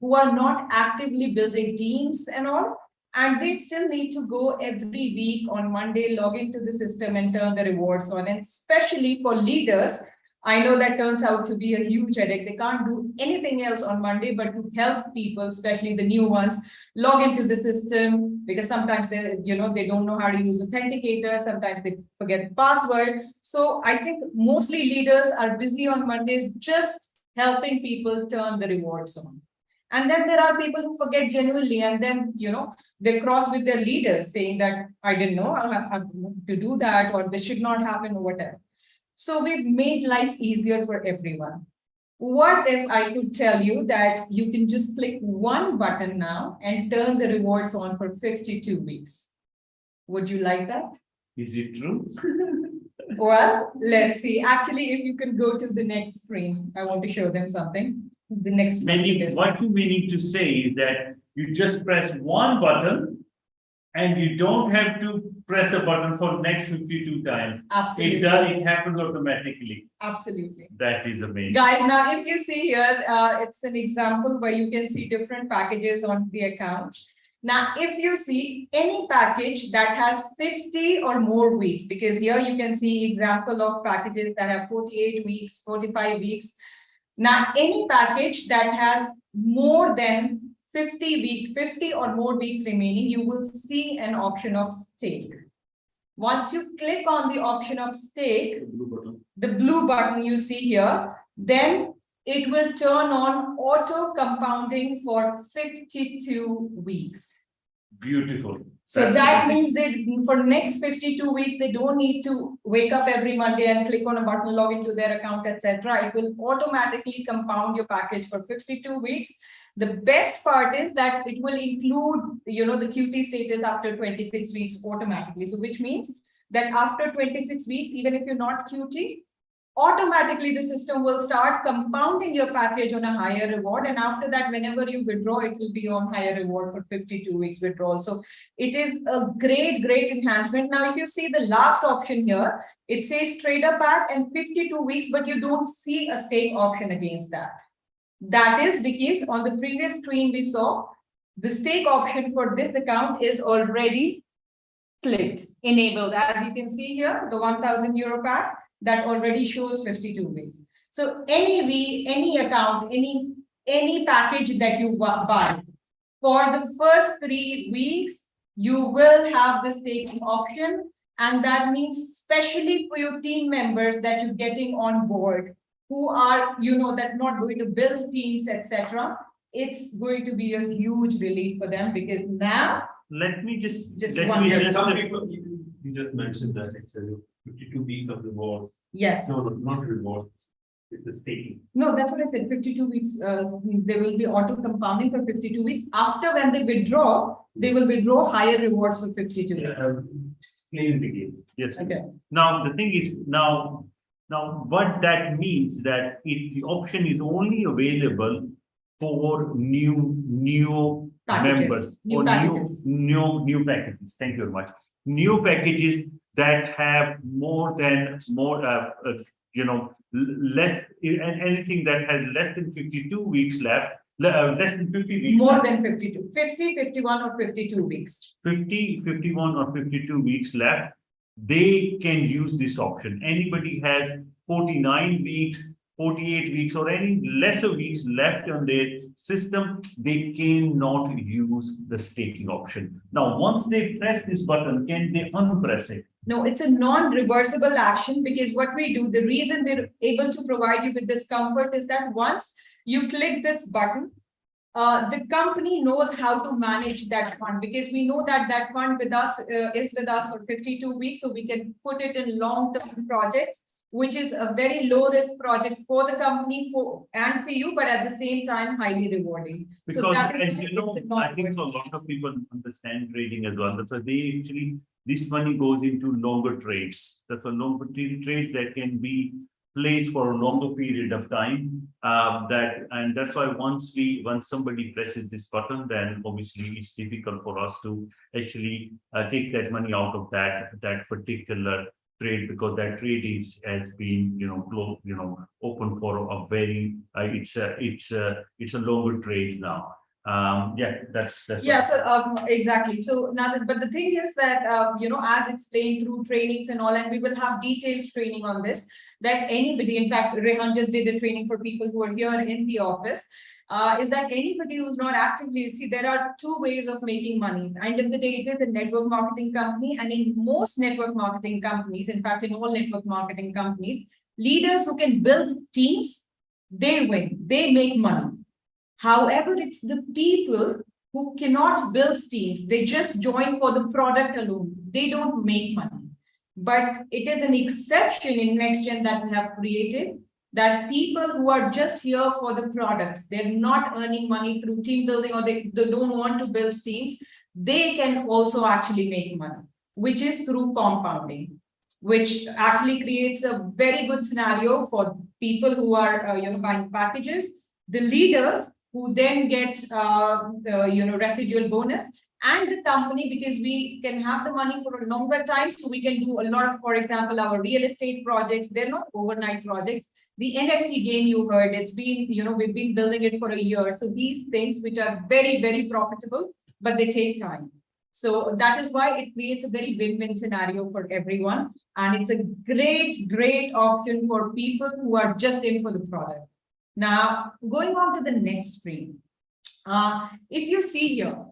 who are not actively building teams and all, and they still need to go every week on Monday, log into the system and turn the rewards on. And especially for leaders, I know that turns out to be a huge headache. They can't do anything else on Monday, but to help people, especially the new ones, log into the system, because sometimes they don't know how to use Authenticator. Sometimes they forget the password. So I think mostly leaders are busy on Mondays, just helping people turn the rewards on. And then there are people who forget genuinely, and then, they cross with their leaders saying that I didn't know I have to do that, or this should not happen, or whatever. So we've made life easier for everyone. What if I could tell you that you can just click one button now and turn the rewards on for 52 weeks? Would you like that? Is it true? Well, let's see. Actually, if you can go to the next screen, I want to show them something. The next what you meaning to say is that you just press one button and you don't have to press the button for next 52 times. Absolutely. It happens automatically. Absolutely. That is amazing. Guys, now if you see here, it's an example where you can see different packages on the account. Now, if you see any package that has 50 or more weeks, because here you can see example of packages that have 48 weeks, 45 weeks. Now, any package that has more than 50 weeks, 50 or more weeks remaining, you will see an option of stake. Once you click on the option of stake, the blue button you see here, then it will turn on auto compounding for 52 weeks. Beautiful. So that means that for next 52 weeks, they don't need to wake up every Monday and click on a button, log into their account, etc. It will automatically compound your package for 52 weeks. The best part is that it will include, the QT status after 26 weeks automatically. So which means that after 26 weeks, even if you're not QT, automatically the system will start compounding your package on a higher reward. And after that, whenever you withdraw, it will be on higher reward for 52 weeks withdrawal. So it is a great enhancement. Now, if you see the last option here, it says trader pack and 52 weeks, but you don't see a stake option against that. That is because on the previous screen we saw the stake option for this account is already clicked, enabled. As you can see here, the 1,000 euro pack, that already shows 52 weeks. So any account, any package that you buy, for the first 3 weeks, you will have the staking option. And that means especially for your team members that you're getting on board, who are, that not going to build teams, etc. It's going to be a huge relief for them, because now, let me just some people, you just mentioned that it's a 52 weeks of reward. yes. No, not reward. It's the staking. No, that's what I said. 52 weeks, they will be auto compounding for 52 weeks. After, when they withdraw, they will withdraw higher rewards for 52 weeks. Explain it again. yes. Okay. Now the thing is now what that means that the option is only available for new Packages, members new or packages. new packages. Thank you very much. New packages that have less, and anything that has less than 52 weeks left, less than 50 weeks. More left, than 52, 50, 51 or 52 weeks. 50, 51 or 52 weeks left, they can use this option. Anybody has 49 weeks, 48 weeks, or any lesser weeks left on their system, they cannot use the staking option. Now, once they press this button, can they unpress it? No, it's a non-reversible action, because what we do, the reason we're able to provide you with this comfort is that once you click this button, the company knows how to manage that fund, because we know that that fund with us is with us for 52 weeks. So we can put it in long-term projects, which is a very low-risk project for the company and for you, but at the same time, highly rewarding. Because, so that is, I think so a lot of people understand trading as well. That's why they actually, this money goes into longer trades. That's a longer trades that can be placed for a longer period of time. And that's why once somebody presses this button, then obviously it's difficult for us to actually take that money out of that particular trade, because that trade has been closed, open for a very it's a longer trade now. That's yeah. So exactly. So now, but the thing is that as explained through trainings and all, and we will have detailed training on this, that anybody, in fact, Rehan just did a training for people who are here in the office. Is that anybody who's not actively, see, there are two ways of making money. End of the day, it is a network marketing company, and in most network marketing companies, in fact, in all network marketing companies, leaders who can build teams, they win, they make money. However, it's the people who cannot build teams, they just join for the product alone, they don't make money. But it is an exception in NextGen that we have created, that people who are just here for the products, they're not earning money through team building, or they don't want to build teams, they can also actually make money, which is through compounding, which actually creates a very good scenario for people who are buying packages, the leaders who then get residual bonus, and the company, because we can have the money for a longer time, so we can do a lot of, for example, our real estate projects. They're not overnight projects. The NFT game you heard, it's been, we've been building it for a year. So these things which are very, very profitable, but they take time. So that is why it creates a very win-win scenario for everyone. And it's a great option for people who are just in for the product. Now, going on to the next screen. If you see here,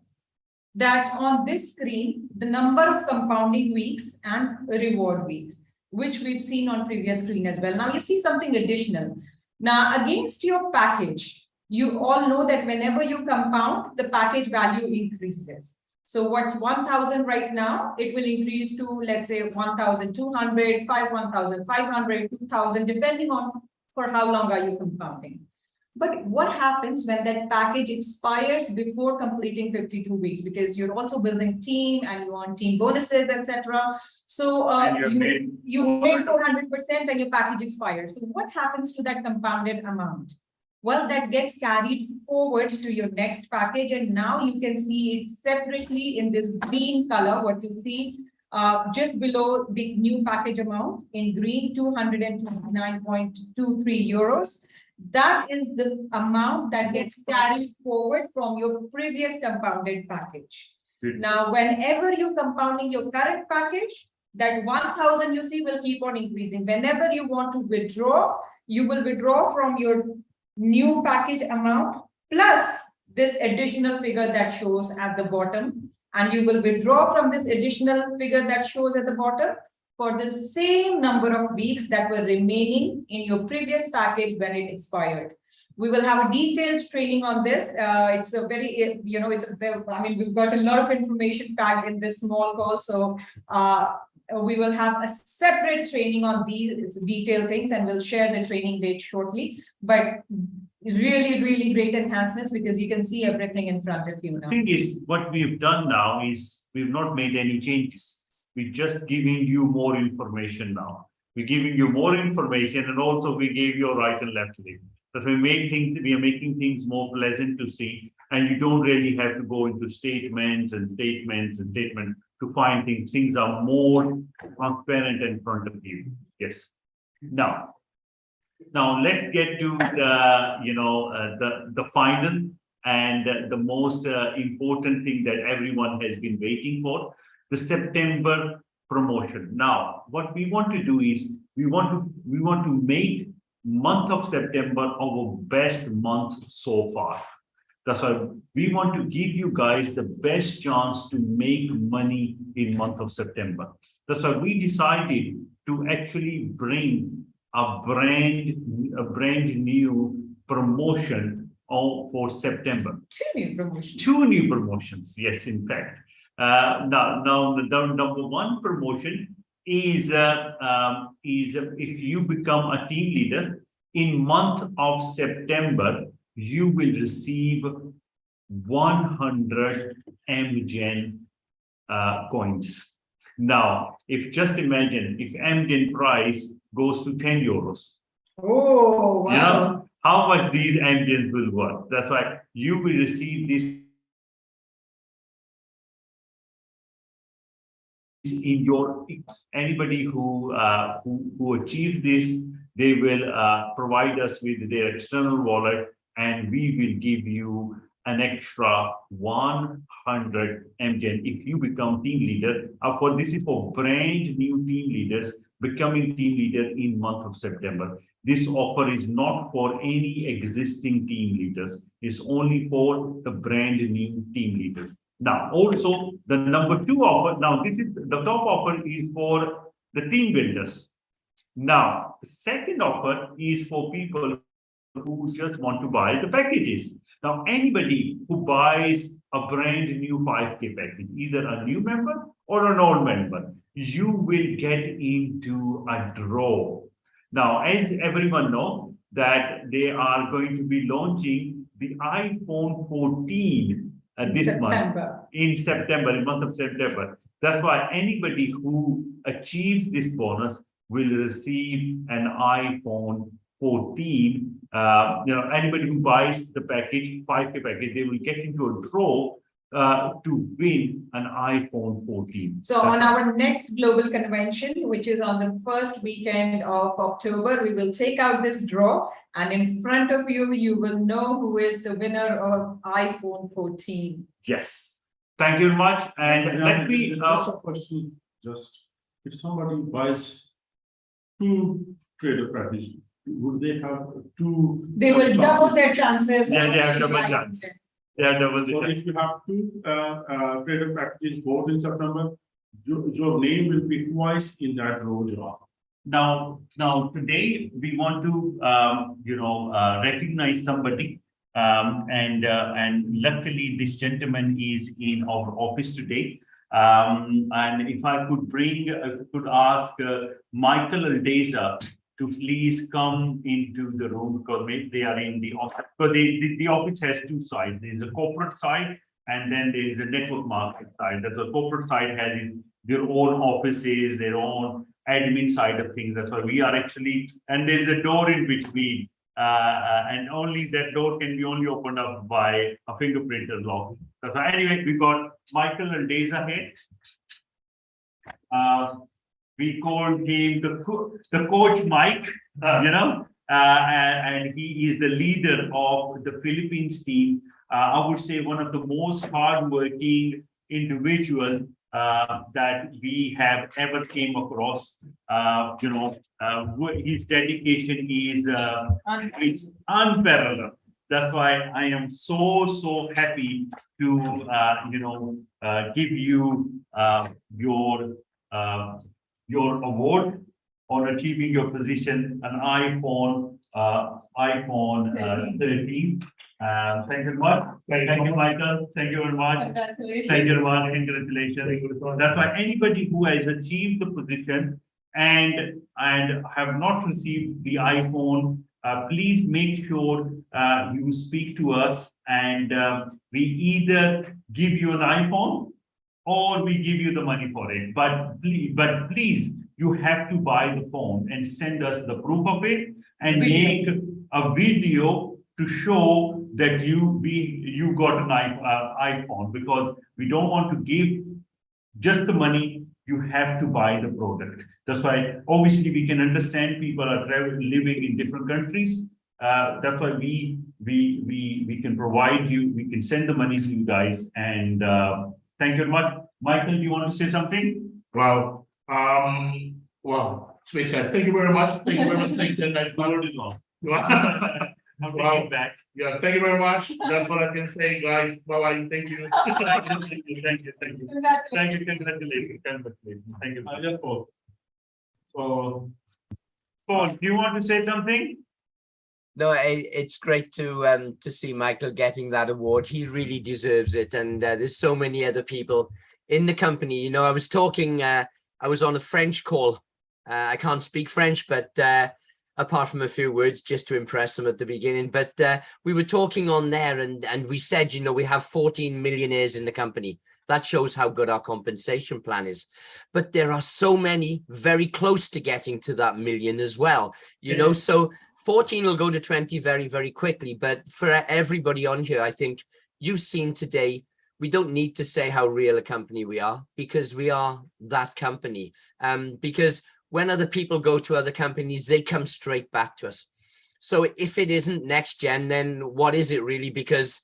that on this screen, the number of compounding weeks and reward weeks. which we've seen on previous screen as well. Now you see something additional. Now against your package, you all know that whenever you compound, the package value increases. So what's 1,000 right now, it will increase to, let's say, 1,200, 1,500, 2,000, depending on for how long are you compounding. But what happens when that package expires before completing 52 weeks? Because you're also building team and you want team bonuses, etc. So you make 400% and your package expires. So what happens to that compounded amount? Well, that gets carried forward to your next package, and now you can see it separately in this green color. What you see just below the new package amount in green, 229.23 euros. That is the amount that gets carried forward from your previous compounded package. Now, whenever you're compounding your current package, that 1,000 you see will keep on increasing. Whenever you want to withdraw, you will withdraw from your new package amount plus this additional figure that shows at the bottom, and you will withdraw from this additional figure that shows at the bottom for the same number of weeks that were remaining in your previous package when it expired. We will have a detailed training on this. It's a very, I mean, we've got a lot of information packed in this small call. So we will have a separate training on these detailed things, and we'll share the training date shortly. But really, really great enhancements because you can see everything in front of you now. The thing is, what we've done now is we've not made any changes. We're just giving you more information now. We're giving you more information, and also we gave you a right and left link. Because we are making things more pleasant to see, and you don't really have to go into statements to find things. Things are more transparent in front of you. Yes. Now let's get to the final and the most important thing that everyone has been waiting for, the September promotion. Now, what we want to do is we want to make month of September our best month so far. That's why we want to give you guys the best chance to make money in month of September. That's why we decided to actually bring a brand new promotion for September. Two new promotions. Yes, in fact. Now the number one promotion is if you become a team leader in month of September, you will receive 100 NextGen coins. Now, just imagine if NextGen price goes to 10 euros. Oh, wow. You know how much these NextGens will worth. That's why you will receive this in your, anybody who achieves this, they will provide us with their external wallet, and we will give you an extra 100 NextGen if you become team leader. For this is for brand new team leaders becoming team leader in month of September. This offer is not for any existing team leaders. It's only for the brand new team leaders. Now, also the number two offer. Now, this is the top offer is for the team builders. Now, the second offer is for people who just want to buy the packages. Now, anybody who buys a brand new 5K package, either a new member or an old member, you will get into a draw. Now, as everyone knows, that they are going to be launching the iPhone 14 this month, in month of September. That's why anybody who achieves this bonus will receive an iPhone 14. Anybody who buys the package, 5K package, they will get into a draw to win an iPhone 14. So on our next global convention, which is on the first weekend of October, we will take out this draw, and in front of you, you will know who is the winner of iPhone 14. Yes. Thank you very much. And let me just a question. Just if somebody buys 2 trader packages, would they have 2? They will double their chances. Yeah, they have double chances. Yeah, double. So if you have 2 trader packages both in September, your name will be twice in that row job. Now today we want to, recognize somebody. And luckily this gentleman is in our office today. And if I could ask Michael Aldeza to please come into the room, because maybe they are in the office. So the office has two sides. There's a corporate side, and then there is a network market side. That the corporate side has their own offices, their own admin side of things. That's why we are actually, and there's a door in between. And only that door can be only opened up by a fingerprint lock. So anyway, we got Michael Aldeza here. We called him the coach Mike, and he is the leader of the Philippines team. I would say one of the most hardworking individual that we have ever came across. His dedication is it's unparalleled. That's why I am so happy to give you your award on achieving your position, an iPhone 13. Thank you very much. Thank you, Michael. Thank you very much. Congratulations. Thank you very much. Congratulations. That's why anybody who has achieved the position and have not received the iPhone, please make sure you speak to us, and we either give you an iPhone or we give you the money for it. But please, you have to buy the phone and send us the proof of it, and make a video to show that you got an iPhone, because we don't want to give just the money. You have to buy the product. That's why obviously we can understand people are living in different countries. That's why we can provide you, we can send the money to you guys. And thank you very much. Michael, do you want to say something? Wow. Space Side, thank you very much. Thank you very much. Thank you. Wow. Back. Yeah, thank you very much. That's what I can say, guys. Bye-bye. Thank you. Thank you. Congratulations. Thank you. I just Paul. So, Paul, do you want to say something? No, it's great to see Michael getting that award. He really deserves it, and there's so many other people in the company. I was talking. I was on a French call. I can't speak French, but apart from a few words just to impress them at the beginning. But we were talking on there, and we said, we have 14 millionaires in the company. That shows how good our compensation plan is. But there are so many very close to getting to that million as well. So 14 will go to 20 very, very quickly. But for everybody on here, I think you've seen today, we don't need to say how real a company we are, because we are that company. Because when other people go to other companies, they come straight back to us. So if it isn't NextGen, then what is it really? Because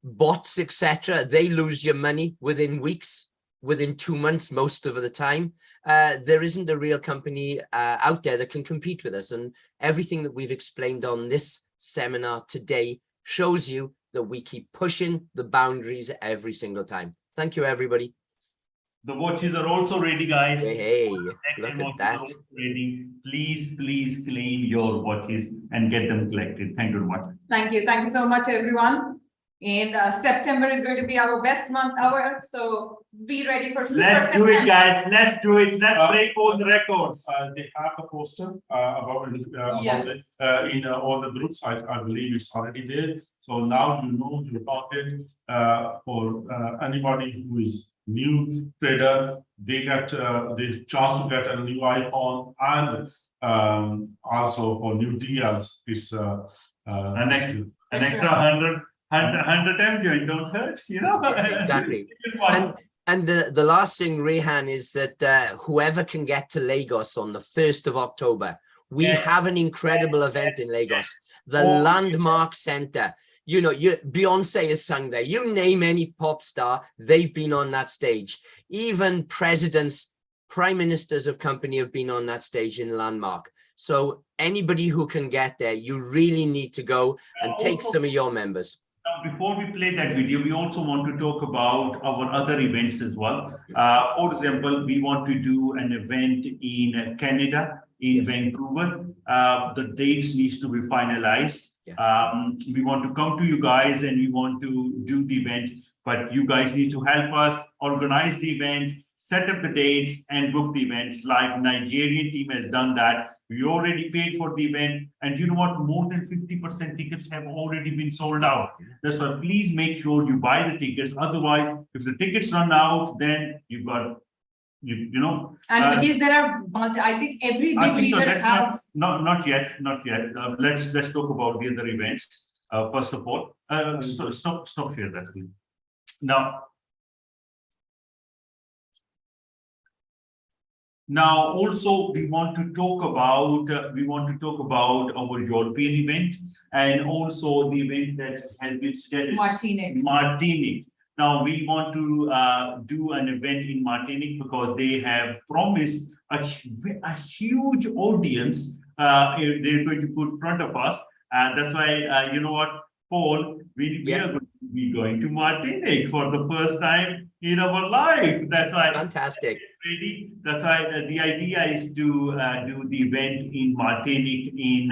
bots, etc., they lose your money within weeks, within 2 months, most of the time. There isn't a real company out there that can compete with us. And everything that we've explained on this seminar today shows you that we keep pushing the boundaries every single time. Thank you, everybody. The watches are also ready, guys. Hey, look at that. Ready. Please claim your watches and get them collected. Thank you very much. Thank you. Thank you so much, everyone. And September is going to be our best month ever. So be ready for Super Let's do it, guys. Let's do it. Let's break all the records. they have a poster about it in all the groups. I believe it's already there. So now you target for anybody who is new trader, they get the chance to get a new iPhone, and also for new deals, it's an extra 100 MJ, don't hurt, Exactly. And the last thing, Rehan, is that whoever can get to Lagos on the 1st of October, we have an incredible event in Lagos, the Landmark Center. Beyonce has sung there. You name any pop star, they've been on that stage. Even presidents, prime ministers of company have been on that stage in Landmark. So anybody who can get there, you really need to go and take some of your members. Now, before we play that video, we also want to talk about our other events as well. For example, we want to do an event in Canada in Yes. Vancouver. The dates needs to be finalized. Yeah. We want to come to you guys and we want to do the event, but you guys need to help us organize the event, set up the dates and book the events. Like Nigerian team has done that. We already paid for the event, and you know what? More than 50% tickets have already been sold out. That's why please make sure you buy the tickets. Otherwise, if the tickets run out, then you've got you know. And because there are, I think every I big think so. leader Let's has. not yet. Let's talk about the other events. First of all, stop here. That please. Now, also we want to talk about our European event and also the event that has been scheduled. Martinique. Now we want to do an event in Martinique because they have promised a huge audience. They're going to put in front of us. That's why you know what, Paul, we are going to be going to Martinique for the first time in our life. That's why. Fantastic. Ready. That's why the idea is to do the event in Martinique in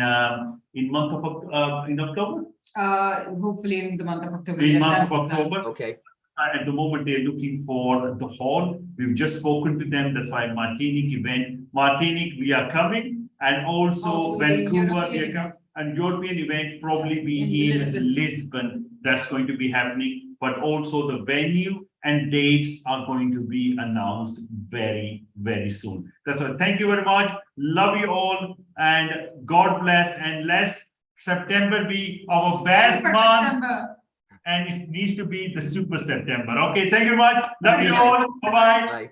month of in October. Hopefully in the month of October. In yes, month that's of the plan. October. Okay. At the moment, they're looking for the hall. We've just spoken to them. That's why Martinique event. Martinique, we are coming, and also the Vancouver, we are European coming. And European event probably be in Lisbon. That's going to be happening. But also the venue and dates are going to be announced very, very soon. That's why. Thank you very much. Love you all, and God bless. And let September be our best Super month. September. And it needs to be the Super September. Okay, thank you very much. Love you all. Bye-bye. Bye.